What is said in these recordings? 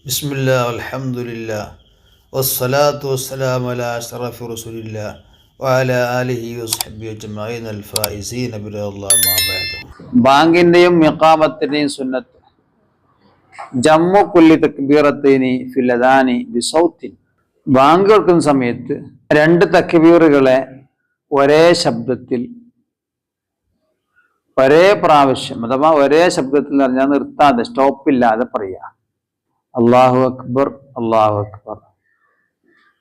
ബിസ്മില്ലാ അൽഹംദുലില്ലാ വസ്സലാത്തു വസ്സലാമു അലാ അശ്റഫി റസൂലില്ലാ വഅലാ ആലിഹി വസ്ഹബിഹി അജ്മഈൻ അൽ ഫായിസീന ബിറളില്ലാഹി മാ ബഅദ്. ബാങ്കിന്റെയും ഇഖാമത്തിന്റെയും സുന്നത്ത് ജമ്മു കുല്ലി തക്ബീറത്തൈനി ഫിൽ അദാനി ബിസൗത്തിൻ. ബാങ്ക് കേൾക്കുന്ന സമയത്ത് രണ്ട് തക്ബീറുകളെ ഒരേ ശബ്ദത്തിൽ ഒരേ പ്രാവശ്യം അഥവാ ഒരേ ശബ്ദത്തിൽ പറഞ്ഞാൽ നിർത്താതെ സ്റ്റോപ്പില്ലാതെ പറയുക. അല്ലാഹു അക്ബർ അല്ലാഹു അക്ബർ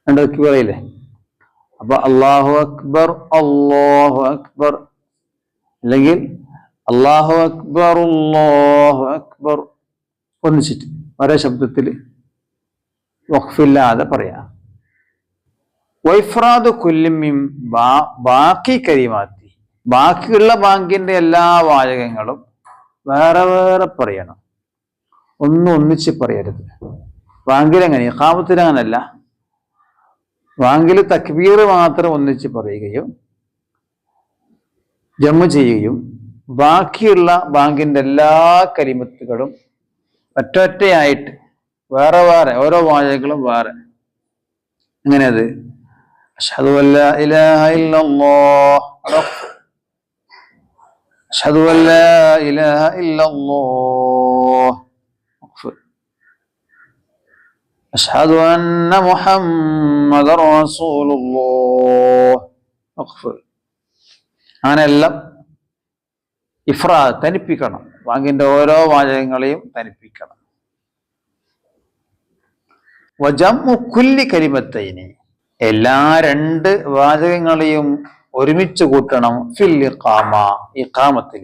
രണ്ട് തക്ബീറില്ലേ? അപ്പൊ അല്ലാഹു അക്ബർ അല്ലാഹു അക്ബർ അല്ലെങ്കിൽ അല്ലാഹു അക്ബർ അല്ലാഹു അക്ബർ ഒന്നിച്ചിട്ട് ഒരേ ശബ്ദത്തിൽ വഖഫില്ലാതെ പറയാം. വൈഫ്രാദ് കുല്ലിമിം ബാക്കി കരീമാത്തി, ബാക്കിയുള്ള ബാങ്കിന്റെ എല്ലാ വാചകങ്ങളും വേറെ വേറെ പറയണം, ഒന്നും ഒന്നിച്ച് പറയരുത്. ബാങ്കിലങ്ങനെ, ഇഖാമത്തിലങ്ങനല്ല. ബാങ്കിൽ തക്ബീർ മാത്രം ഒന്നിച്ച് പറയുകയും ജമ്മു ചെയ്യുകയും ബാക്കിയുള്ള ബാങ്കിന്റെ എല്ലാ കലിമത്തുകളും ഒറ്റൊറ്റയായിട്ട് വേറെ വേറെ ഓരോ വാചകങ്ങളും വേറെ. എങ്ങനെയത്? അശ്ഹദു അല്ലാ ഇലാഹ ഇല്ലല്ലാഹ്, അശ്ഹദു അല്ലാ ഇലാഹ ഇല്ലല്ലാഹ്, അശ്ഹദു അന്ന മുഹമ്മദർ റസൂലുള്ളാഹ്. അങ്ങനെയെല്ലാം ഇഫ്രാദ് തനിപ്പിക്കണം, ബാങ്കിന്റെ ഓരോ വാചകങ്ങളെയും തനിപ്പിക്കണം. വജമ്മു കുല്ലി കലിമത്തൈനി, എല്ലാ രണ്ട് വാചകങ്ങളെയും ഒരുമിച്ച് കൂട്ടണം. ഫിൽ ഇഖാമ, ഇഖാമത്തിൽ.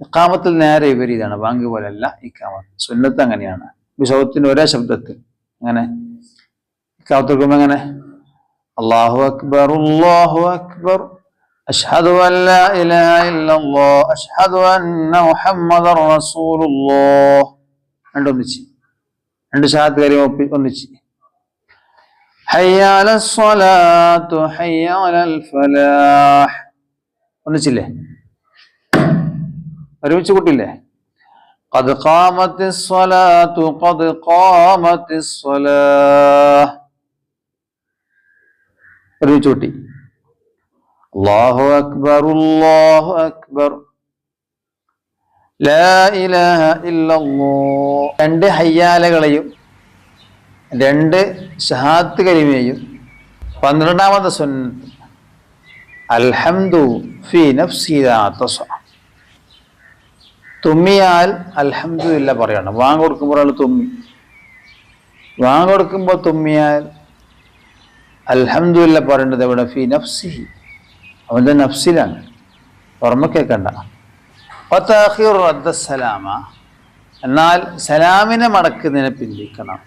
ഇഖാമത്തിൽ നേരെ വിപരീതമാണ്, ബാങ്ക് പോലല്ല ഇഖാമത്ത്. സുന്നത്ത് അങ്ങനെയാണ്, ബിസൗത്തിന് ഒരേ ശബ്ദത്തിൽ. അങ്ങനെ ഇഖാമത്ത് എടുക്കുമ്പോൾ എങ്ങനെ? അല്ലാഹു അക്ബർ അല്ലാഹു അക്ബർ അശ്ഹദു അല്ലാ ഇലാഹ ഇല്ലല്ലാഹ് അശ്ഹദു അന്ന മുഹമ്മദർ റസൂലുള്ളാഹ്. രണ്ടൊന്നിച്ച്, രണ്ട് ഷഹാദത്ത് കലിമ ഒന്നിച്ച്. ഹയ്യ അലസ് സ്വലാത്തു ഹയ്യ അലൽ ഫലാഹ് ഒന്നിച്ചില്ലേ? ഒരുമിച്ച് കൂട്ടില്ലേ? ഖദ് ഖാമത്തിസ് സ്വലാത്തു ഖദ് ഖാമത്തിസ് സ്വലാഹ് ഒരുമിച്ച് കൂട്ടി. അല്ലാഹു അക്ബർ അല്ലാഹു അക്ബർ ലാ ഇലാഹ ഇല്ലല്ലാഹ്. രണ്ട് ഹയ്യാലകളെയും രണ്ട് ഷഹാദത്ത് കലിമയെയും 12ാമത്തെ സുന്നത്ത് അൽഹംദു ഫീ നഫ്സി ലാ തസ. തുമ്മിയാൽ അൽഹംദുലില്ലാ പറയണം. വാങ്ങ് കൊടുക്കുമ്പോൾ ഒരാൾ തുമ്മി, വാങ്ങ് കൊടുക്കുമ്പോൾ തുമ്മിയാൽ അൽഹംദുലില്ലാ പറയേണ്ടത് എവിടെ? ഫീ നഫ്സിഹി, അവന്റെ നഫ്സിലാണ്, പുറമെ കേൾക്കണ്ട. വതഅഖീറു റദ്ദസ്സലാമ, എന്നാൽ സലാമിനെ മടക്കുന്നതിനെ പിന്തിക്കണം.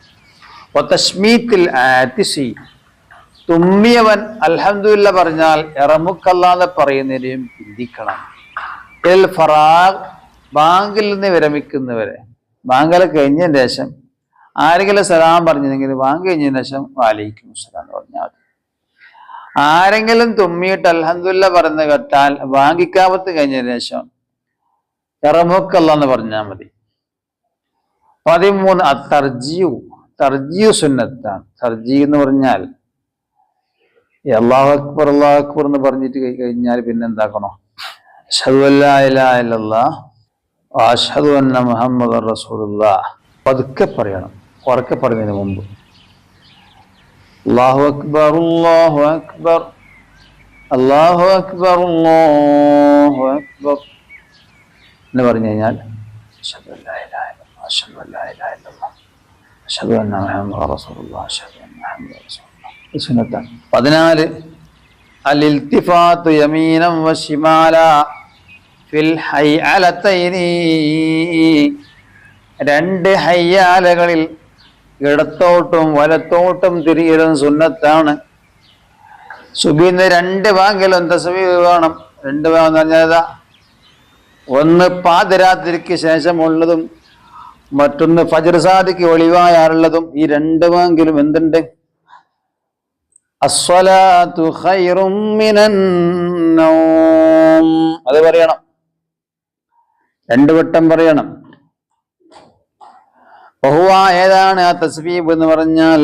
വതശ്മീത്തിൽ ആതിസി, തുമ്മിയവൻ അൽഹംദുലില്ലാ പറഞ്ഞാൽ ഇറമുക്കല്ലാതെ പറയുന്നതിനെയും പിന്തിക്കണം. ഇൽ ഫറാഗ്, ബാങ്കിൽ നിന്ന് വിരമിക്കുന്നവരെ. ബാങ്കല കഴിഞ്ഞതിന് ശേഷം ആരെങ്കിലും സലാം പറഞ്ഞിരുന്നെങ്കിൽ ബാങ്ക് കഴിഞ്ഞതിന് ശേഷം വഅലൈക്കും അസ്സലാം എന്ന് പറഞ്ഞാൽ മതി. ആരെങ്കിലും തുമ്മിയിട്ട് അൽഹംദുലില്ലാ പറയുന്ന കേട്ടാൽ ബാങ്കിക്കാമത്ത് കഴിഞ്ഞതിന് ശേഷം ഇറമുക്കല്ല എന്ന് പറഞ്ഞാൽ മതി. 13 അത്തർജിയു, തർജിയു സുന്നത്താണ്. തർജി എന്ന് പറഞ്ഞാൽ അല്ലാഹു അക്ബർ എന്ന് പറഞ്ഞിട്ട് കഴിഞ്ഞാൽ പിന്നെ എന്താക്കണോ? അശ്ഹദു അല്ലാ ഇലാഹ ഇല്ലല്ലാഹ് അശ്ഹദു അന്ന മുഹമ്മദർ റസൂലുള്ളാഹ്. പതുക്കെ പറയണം, ഉറക്കെ പറയുന്നതിന് മുമ്പ്. അല്ലാഹു അക്ബർ അല്ലാഹു അക്ബർ അല്ലാഹു അക്ബർ അല്ലാഹു അക്ബർ എന്ന് പറഞ്ഞു കഴിഞ്ഞാൽ അശ്ഹദു അല്ലാ ഇലാഹ ഇല്ലല്ലാഹ് അശ്ഹദു അല്ലാ ഇലാഹ ഇല്ലല്ലാഹ് അശ്ഹദു അന്ന മുഹമ്മദർ റസൂലുള്ളാഹ് അശ്ഹദു അന്ന മുഹമ്മദർ റസൂലുള്ളാഹ്. സുന്നത്താണ്. 14 അൽ ഇൽതിഫാത്തു യമീനൻ വശിമാല ഫിൽ ഹയ്അലതൈനി, രണ്ട് ഹയ്യാലകളിൽ ഇടത്തോട്ടും വലത്തോട്ടും തിരിയലും സുന്നത്താണ്. സുബീന്ന് രണ്ട് ബാങ്കിലും തസ്ബീഹ് വേണം. രണ്ട് ഭാഗം എന്ന് പറഞ്ഞാൽ ഒന്ന് പാതിരാത്രിക്ക് ശേഷമുള്ളതും മറ്റൊന്ന് ഫജ്ർ സാദിക്ക് ഒളിവായാറുള്ളതും. ഈ രണ്ട് ബാങ്കിലും എന്തുണ്ട്? അസ്സലാത്തു ഖൈറും മിനൻ നൗം, അത് പറയണം, രണ്ട് വട്ടം പറയണം. വഹുവ ഏതാണ് ആ തസ്ബീബ് എന്ന് പറഞ്ഞാൽ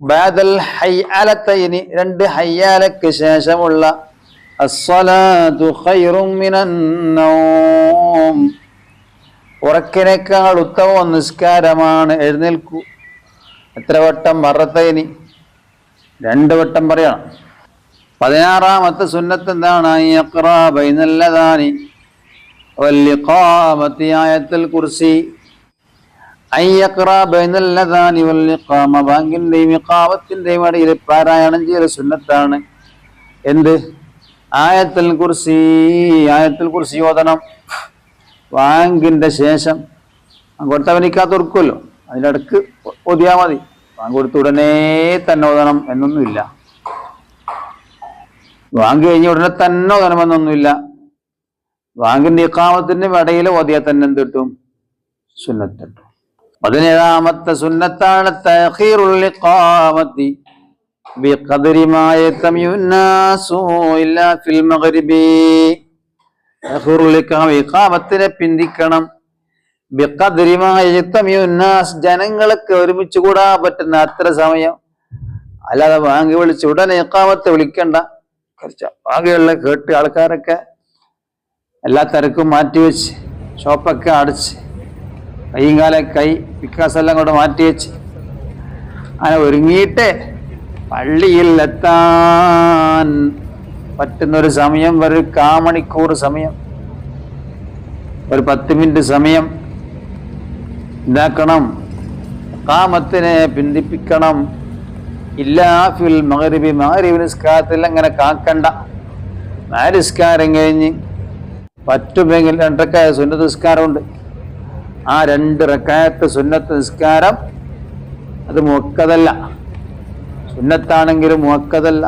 ബഅദൽ ഹയ്യലത്തൈനി രണ്ട് ഹയ്യാലക്ക് ശേഷമുള്ള അസ്സലാത്തു ഖൈറും മിനൻ നൗം ഉറക്കിനേക്കാൾ ഉത്തമം നിസ്കാരമാണ്. എഴുന്നേൽക്കൂ. എത്ര വട്ടം? മറത്തൈനി, 2 വട്ടം പറയണം. 16ാമത്തെ സുന്നത്ത് എന്താണ്? യഖ്റ ബൈനൽ അദാനി വൽ ഇഖാമത്തി ആയത്തുൽ കുർസി. യഖ്റ ബൈനൽ അദാനി വൽ ഇഖാമ ബാങ്കിന്റെയും ഇഖാമത്തിന്റെയും ഇടയിൽ പാരായണം ചെയ്യൽ സുന്നത്താണ്. എന്ത്? ആയത്തുൽ കുർസി. ആയത്തുൽ കുർസി ഓതണം ബാങ്കിന്റെ ശേഷം. കൊടുത്തവനിക്കാത്തൊരുക്കുമല്ലോ, അതിൻ്റെ ഇടക്ക് ഓതിയാൽ മതി. ബാങ്ക് കൊടുത്ത ഉടനെ തന്നെ ഓതണം എന്നൊന്നുമില്ല. ബാങ്ക് കഴിഞ്ഞ ഉടനെ തന്നെ ഓതണമെന്നൊന്നുമില്ല. ബാങ്കിന്റെ ഇഖാമത്തിന്റെ ഇടയിൽ ഓതിയാൽ തന്നെ എന്ത് കിട്ടും? സുന്നത്ത് കിട്ടും. 17ാമത്തെ സുന്നത്താണ് തഅഖീറുൽ ഇഖാമത്തി ബിഖദ്രി മാ യതമിഉൻ നാസു ഇല്ലാ ഫിൽ മഗ്രിബി. തഅഖീറുൽ ഇഖാമത്തിനെ പിന്തിക്കണം. ബിഖദ്രി മാ യതമിഉൻ നാസ് ജനങ്ങൾക്ക് ഒരുമിച്ച് കൂടാൻ പറ്റുന്ന അത്ര സമയം. അല്ലാതെ ബാങ്ക് വിളിച്ച് ഉടനെ ഇഖാമത്ത് വിളിക്കണ്ട. ബാങ്കുകളിൽ കേട്ട് ആൾക്കാരൊക്കെ എല്ലാ തിരക്കും മാറ്റിവെച്ച് ഷോപ്പൊക്കെ അടച്ച് കൈയും കൈ വിക്കാസെല്ലാം കൂടെ മാറ്റിവെച്ച് അങ്ങനെ ഒരുങ്ങിയിട്ട് പള്ളിയിൽ എത്താൻ പറ്റുന്നൊരു സമയം, ഒരു 1/4 മണിക്കൂർ സമയം, ഒരു 10 മിനിറ്റ് സമയം എന്താക്കണം? ഇഖാമത്തിനെ പിന്തിപ്പിക്കണം. ഇല്ലാ ഫിൽ മഗ്രിബി മഗ്രിബ് നിസ്കാരത്തിൽ അങ്ങനെ കാക്കണ്ട. നിസ്കാരം കഴിഞ്ഞ് പറ്റുമെങ്കിൽ 2 റക്അത്ത് സുന്നത്ത് നിസ്കാരമുണ്ട്. ആ 2 റക്അത്ത് സുന്നത്ത് നിസ്കാരം അത് മുഅക്കദല്ല. സുന്നത്താണെങ്കിലും മുഅക്കദല്ല.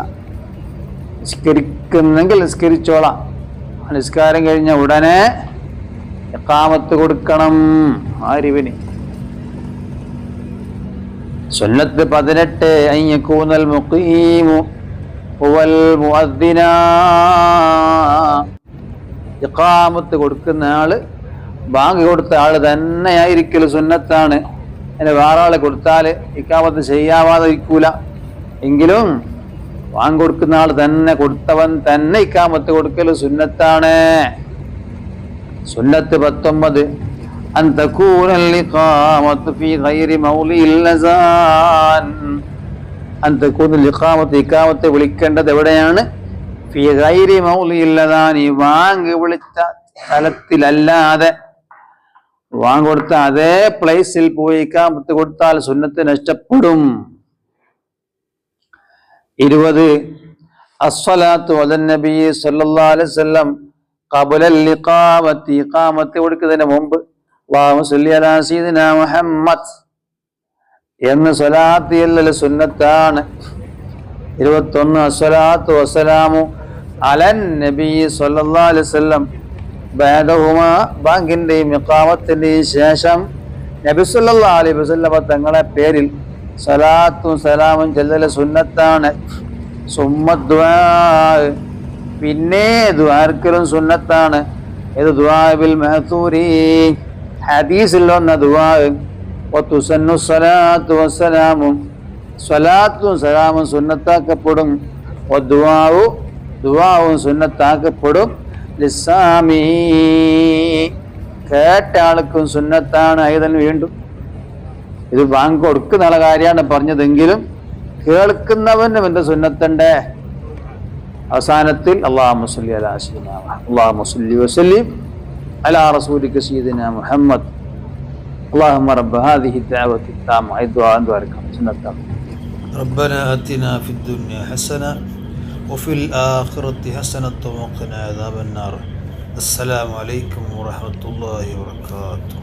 നിസ്കരിക്കുന്നെങ്കിൽ നിസ്കരിച്ചോളാം. നിസ്കാരം കഴിഞ്ഞ ഉടനെ ഇഖാമത്ത് കൊടുക്കണം മഗ്രിബിന്. സുന്നത്ത് 18 അയ്യകൂനൽ മുഖീമു ഹുവൽ മുഅദ്ദിന. ഇഖാമത്ത് കൊടുക്കുന്ന ആള് ബാങ്ക് കൊടുത്ത ആള് തന്നെ ആയിരിക്കൽ സുന്നത്താണ്. അതിന് വേറെ ആള് കൊടുത്താൽ ഇഖാമത്ത് ചെയ്യാവാതെ ഇരിക്കൂല. എങ്കിലും ബാങ്ക് കൊടുക്കുന്ന ആൾ തന്നെ, കൊടുത്തവൻ തന്നെ ഇഖാമത്ത് കൊടുക്കൽ സുന്നത്താണ്. സുന്നത്ത് 19 അൻ തകൂനൽ ഇഖാമത്ത് ഫീ ഗൈരി മൗളിൽ അസാൻ. അൻ തകൂനൽ ഇഖാമത്ത് ഇഖാമത്ത് വിളിക്കേണ്ടത് എവിടെയാണ്? ഫീ ഗൈരി മൗളിൽ അസാൻ ബാങ്ക് വിളിച്ച സ്ഥലത്തിലല്ലാതെ. ബാങ്ക് കൊടുത്ത അതേ പ്ലേസിൽ പോയി ഇഖാമത്ത് കൊടുത്താൽ സുന്നത്ത് നഷ്ടപ്പെടും. 20 അസ്സലാത്തു അലൻ നബി സല്ലല്ലാഹു അലൈഹി വസല്ലം ഖബലൽ ഇഖാമത്തി ഇഖാമത്ത് കൊടുക്കുന്നതിന് മുമ്പ് അല്ലാഹുമ്മ സ്വല്ലി അലാ സയ്യിദിനാ മുഹമ്മദ് എന്ന് സ്വലാത്ത് ചൊല്ലൽ സുന്നത്താണ്. 21 അസ്സലാത്തു വസ്സലാമു അലൻ നബി സല്ലല്ലാഹു അലൈഹി വസല്ലം ബഅദഹുമാ ബാങ്കിന്റെയും ഇഖാമത്തിന്റെയും ശേഷം നബി സല്ലല്ലാഹു അലൈഹി വസല്ലം തങ്ങളെ പേരിൽ സലാത്തും സലാമും ചൊല്ലൽ സുന്നത്താണ്. സുമ്മ ദുആ പിന്നെ ദുആർക്കലും സുന്നത്താണ്. ഇത് ദുആ ബിൽ മഅ്തൂരി ഹദീസിൽ വന്ന ദുആ. വതുസന്നു സ്വലാത്തു വസ്സലാമു സ്വലാത്തും സലാമും സുന്നത്താക്കപ്പെടും. ദുആവും സുന്നത്താക്കപ്പെടും. ലിസാമി കേട്ട ആൾക്കും സുന്നത്താണ്. ഐദൻ വീണ്ടും ഇത് ബാങ്ക് കൊടുക്കുന്ന ആളെ കാര്യമാണ് പറഞ്ഞതെങ്കിലും കേൾക്കുന്നവനും എന്റെ സുന്നത്തുണ്ട്. അവസാനത്തിൽ അല്ലാഹുമ്മ സ്വല്ലി അലാ സയ്യിദിനാ അല്ലാഹുമ്മ സ്വല്ലി വസല്ലിം അലാ റസൂലിക സയ്യിദിനാ മുഹമ്മദ് اللهم رب هذه الدعوة التامة. أي دعاء بارك سنة ربنا آتنا في الدنيا حسنة وفي الآخرة حسنة وقنا عذاب النار. السلام عليكم ورحمة الله وبركاته.